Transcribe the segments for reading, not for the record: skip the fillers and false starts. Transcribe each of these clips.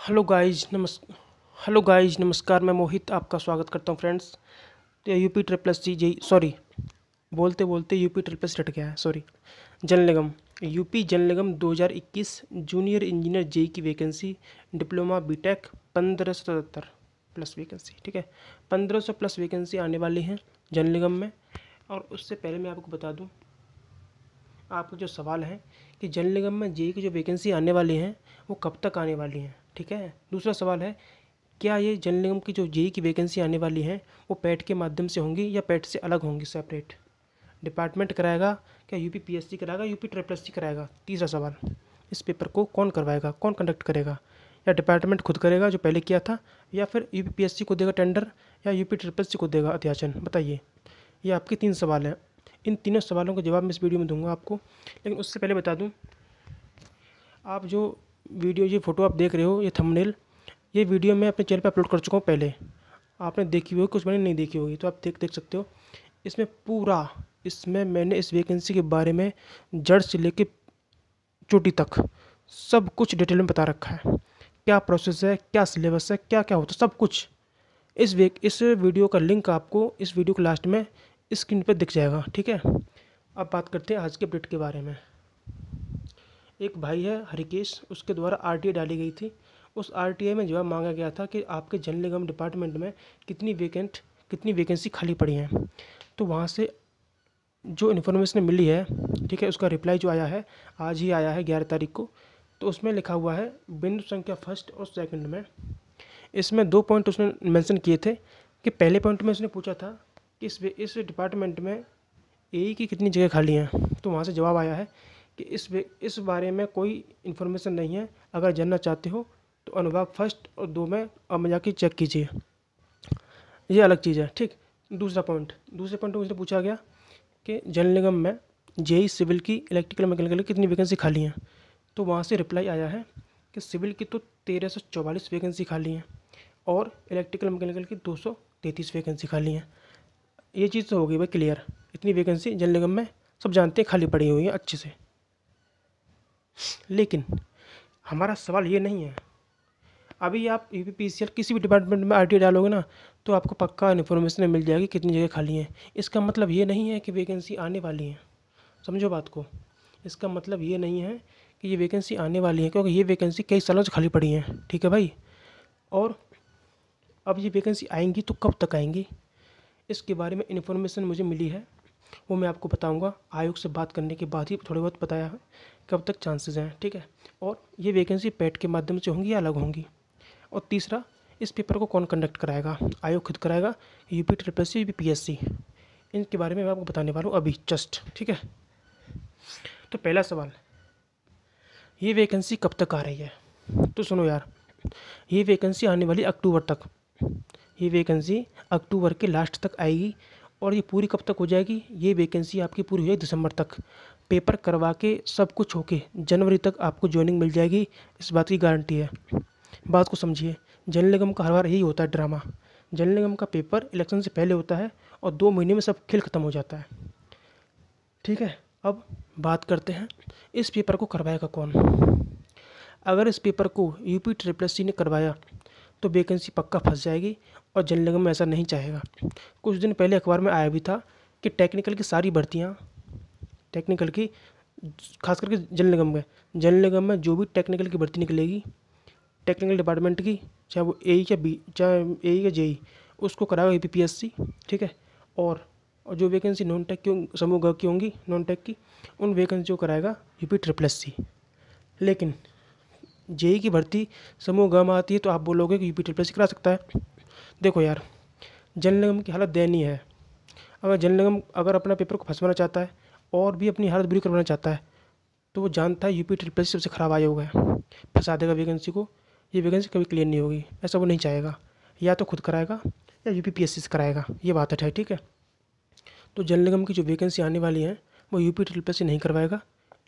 Hello guys नमस्कार। मैं मोहित आपका स्वागत करता हूँ फ्रेंड्स। तो UP triple S G sorry, बोलते बोलते यूपी ट्रिपल एस रट गया है, सॉरी। जल Nigam, UP Jal Nigam 2021 junior engineer JE की vacancy, diploma BTech 1577 plus vacancy, ठीक है। 1500 प्लस वैकेंसी आने वाली हैं जल निगम में। और उससे पहले मैं आपको बता दूँ, आपका जो सवाल है कि जल निगम में जेई की जो वैकेंसी आने वाली हैं वो कब तक आने वाली हैं, ठीक है। दूसरा सवाल है, क्या ये जल निगम की जो जेई की वैकेंसी आने वाली हैं वो पैट के माध्यम से होंगी या पैट से अलग होंगी, सेपरेट डिपार्टमेंट कराएगा, क्या यूपी पीएससी कराएगा, यूपी ट्रिपल एससी कराएगा। तीसरा सवाल, इस पेपर को कौन करवाएगा, कौन कंडक्ट करेगा, या डिपार्टमेंट खुद करेगा जो पहले किया था, या फिर यूपी पीएससी को देगा टेंडर, या यूपी ट्रिपल एससी को देगा अध्याचन। बताइए। ये आपके 3 सवाल हैं। इन तीनों सवालों का जवाब मैं इस वीडियो में दूंगा आपको। लेकिन उससे पहले बता दूं, आप जो वीडियो, ये फ़ोटो आप देख रहे हो, ये थंबनेल, ये वीडियो मैं अपने चैनल पर अपलोड कर चुका हूँ पहले। आपने देखी होगी, कुछ मैंने नहीं देखी होगी, तो आप देख सकते हो। इसमें मैंने इस वैकेंसी के बारे में जड़ से लेके चोटी तक सब कुछ डिटेल में बता रखा है। क्या प्रोसेस है, क्या सिलेबस है, क्या क्या होता है, सब कुछ। इस वीडियो का लिंक आपको इस वीडियो के लास्ट में स्क्रीन पर दिख जाएगा, ठीक है। अब बात करते हैं आज के अपडेट के बारे में। एक भाई है हरिकेश, उसके द्वारा आरटीआई डाली गई थी। उस आरटीआई में जवाब मांगा गया था कि आपके जल निगम डिपार्टमेंट में कितनी वैकेंसी खाली पड़ी हैं। तो वहाँ से जो इन्फॉर्मेशन मिली है, ठीक है, उसका रिप्लाई जो आया है आज ही आया है 11 तारीख को। तो उसमें लिखा हुआ है बिंदु संख्या फर्स्ट और सेकंड में, इसमें 2 पॉइंट उसने मेंशन किए थे। कि पहले पॉइंट में उसने पूछा था कि इस डिपार्टमेंट में एई की कितनी जगह खाली हैं। तो वहाँ से जवाब आया है कि इस बारे में कोई इन्फॉर्मेशन नहीं है। अगर जानना चाहते हो तो अनुभाग फर्स्ट और 2 में अब में जाके चेक कीजिए, ये अलग चीज़ है, ठीक। दूसरे पॉइंट में मुझसे पूछा गया कि जल निगम में जेई सिविल की, इलेक्ट्रिकल मैकेनिकल की कितनी वैकेंसी खाली हैं। तो वहाँ से रिप्लाई आया है कि सिविल की तो 1344 वैकेंसी खाली हैं और इलेक्ट्रिकल मैकेनिकल की 233 वैकेंसी खाली हैं। ये चीज़ तो हो गई भाई क्लियर। इतनी वैकेंसी जल निगम में सब जानते हैं खाली पड़ी हुई हैं अच्छे से। लेकिन हमारा सवाल ये नहीं है। अभी आप यूपीपीसीएल किसी भी डिपार्टमेंट में आरटीआई डालोगे ना, तो आपको पक्का इन्फॉर्मेशन मिल जाएगी कितनी जगह खाली हैं। इसका मतलब ये नहीं है कि वैकेंसी आने वाली है, समझो बात को। इसका मतलब ये नहीं है कि ये वैकेंसी आने वाली है, क्योंकि ये वैकेंसी कई सालों से खाली पड़ी हैं, ठीक है भाई। और अब ये वैकेंसी आएंगी तो कब तक आएंगी, इसके बारे में इन्फॉर्मेशन मुझे मिली है, वो मैं आपको बताऊंगा। आयोग से बात करने के बाद ही थोड़े बहुत बताया है कब तक चांसेस हैं, ठीक है। और ये वैकेंसी पैट के माध्यम से होंगी या अलग होंगी। और तीसरा, इस पेपर को कौन कंडक्ट कराएगा, आयोग खुद कराएगा, UP triple SC, UP PSC, इनके बारे में मैं आपको बताने वाला हूँ अभी जस्ट, ठीक है। तो पहला सवाल, ये वैकेंसी कब तक आ रही है। तो सुनो यार, ये वैकेंसी आने वाली अक्टूबर तक। ये वैकेंसी अक्टूबर के लास्ट तक आएगी। और ये पूरी कब तक हो जाएगी, ये वैकेंसी आपकी पूरी हो जाएगी दिसंबर तक। पेपर करवा के सब कुछ होके जनवरी तक आपको ज्वाइनिंग मिल जाएगी, इस बात की गारंटी है। बात को समझिए। जल निगम का हर बार यही होता है ड्रामा। जल निगम का पेपर इलेक्शन से पहले होता है और 2 महीने में सब खेल ख़त्म हो जाता है, ठीक है। अब बात करते हैं इस पेपर को करवाएगा कौन। अगर इस पेपर को यूपी ट्रिपल एससी ने करवाया तो वैकेंसी पक्का फंस जाएगी, और जल निगम में ऐसा नहीं चाहेगा। कुछ दिन पहले अखबार में आया भी था कि टेक्निकल की सारी भर्तियाँ, टेक्निकल की खास करके जल निगम में जो भी टेक्निकल की भर्ती निकलेगी, टेक्निकल डिपार्टमेंट की, चाहे वो एई या बी, चाहे एई या जेई, उसको कराएगा यूपीपीएससी, ठीक है। और जो वैकेंसी नॉन टेक की, समूह ग की होंगी नॉन टेक की, उन वैकेंसी को कराएगा यूपी ट्रिपल एससी। लेकिन जेई की भर्ती समूह ग में आती है तो आप बोलोगे कि यूपी ट्रिपल एससी करा सकता है। देखो यार, जल निगम की हालत दयनीय है। अगर जल निगम अगर अपना पेपर को फंसवाना चाहता है और भी अपनी हालत बुरी करवाना चाहता है, तो वो जानता है यूपी ट्रिपल एससी सबसे ख़राब आयोग है, फंसा देगा वैकेंसी को। ये वैकेंसी कभी क्लियर नहीं होगी, ऐसा वो नहीं चाहेगा। या तो खुद कराएगा या यूपी पीएससी से कराएगा, ये बात है, ठीक है। तो जल निगम की जो वैकेंसी आने वाली है वो यूपी ट्रिपल एससी नहीं करवाएगा,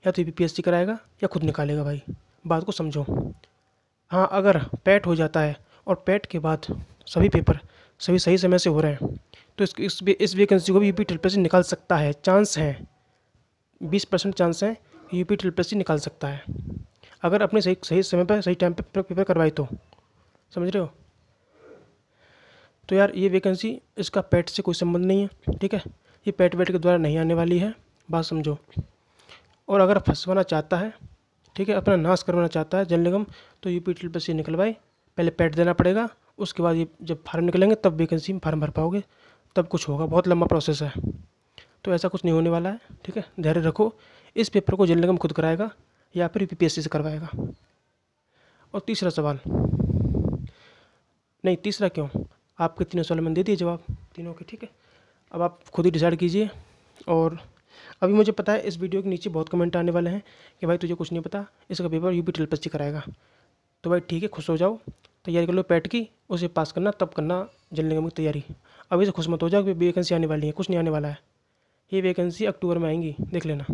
या तो यूपी पीएससी कराएगा या खुद निकालेगा भाई। बात को समझो। हाँ, अगर पैट हो जाता है और पैट के बाद सभी पेपर सभी सही समय से हो रहे हैं, तो इस वैकेंसी को भी यूपी ट्रिपल एससी निकाल सकता है। चांस है, 20% चांस है यूपी ट्रिपल एससी निकाल सकता है, अगर अपने सही सही समय पर सही टाइम पर पेपर करवाए तो। समझ रहे हो? तो यार ये वैकेंसी, इसका पेट से कोई संबंध नहीं है, ठीक है। ये पेट वेट के द्वारा नहीं आने वाली है, बात समझो। और अगर फंसवाना चाहता है, ठीक है, अपना नाश करवाना चाहता है जल निगम, तो यूपी ट्रिपल सी निकलवाए, पहले पेट देना पड़ेगा, उसके बाद ये जब फार्म निकलेंगे तब वैकेंसी में फार्म भर पाओगे, तब कुछ होगा। बहुत लंबा प्रोसेस है, तो ऐसा कुछ नहीं होने वाला है, ठीक है। धैर्य रखो। इस पेपर को जल निगम खुद कराएगा या फिर यूपीपीएससी से करवाएगा। और तीसरा सवाल, नहीं तीसरा क्यों, आपके तीनों सवाल मैंने दे दिए जवाब तीनों के, ठीक है। अब आप खुद ही डिसाइड कीजिए। और अभी मुझे पता है इस वीडियो के नीचे बहुत कमेंट आने वाले हैं कि भाई तुझे कुछ नहीं पता, इसका पेपर यूपी ट्रिपल सी कराएगा। तो भाई ठीक है, खुश हो जाओ, तैयारी कर लो पेट की, उसे पास करना, तब करना जल निगम की तैयारी। अभी से खुश मत हो जाओ कि वैकेंसी आने वाली है, कुछ नहीं आने वाला है। ये वैकेंसी अक्टूबर में आएंगी, देख लेना।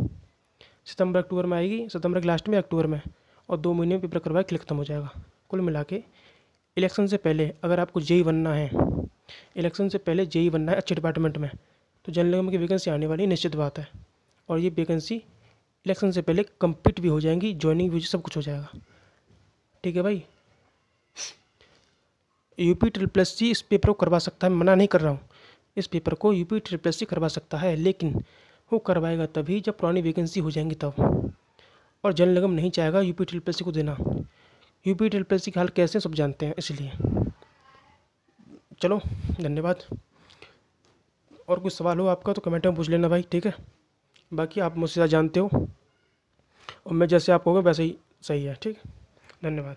सितंबर अक्टूबर में आएगी, सितंबर के लास्ट में, अक्टूबर में, और 2 महीने में पेपर करवा के खत्म हो जाएगा। कुल मिला के इलेक्शन से पहले अगर आपको जेई बनना है, इलेक्शन से पहले जेई बनना है अच्छे डिपार्टमेंट में, तो जल निगम की वैकेंसी आने वाली निश्चित बात है। और ये वैकेंसी इलेक्शन से पहले कंप्लीट भी हो जाएंगी, ज्वाइनिंग भी सब कुछ हो जाएगा, ठीक है भाई। यूपी ट्रिपल सी इस पेपर को करवा सकता है, मना नहीं कर रहा हूँ, इस पेपर को यूपी ट्रिपल सी करवा सकता है, लेकिन वो करवाएगा तभी जब पुरानी वैकेंसी हो जाएंगी तब। और जल निगम नहीं चाहेगा यूपी ट्रिपल सी को देना। यूपी ट्रिपल सी का हाल कैसे सब जानते हैं, इसलिए। चलो, धन्यवाद। और कुछ सवाल हो आपका तो कमेंट में पूछ लेना भाई, ठीक है। बाकी आप मुझसे ज़्यादा जानते हो, और मैं जैसे आप कहोगे वैसे ही सही है, ठीक। धन्यवाद।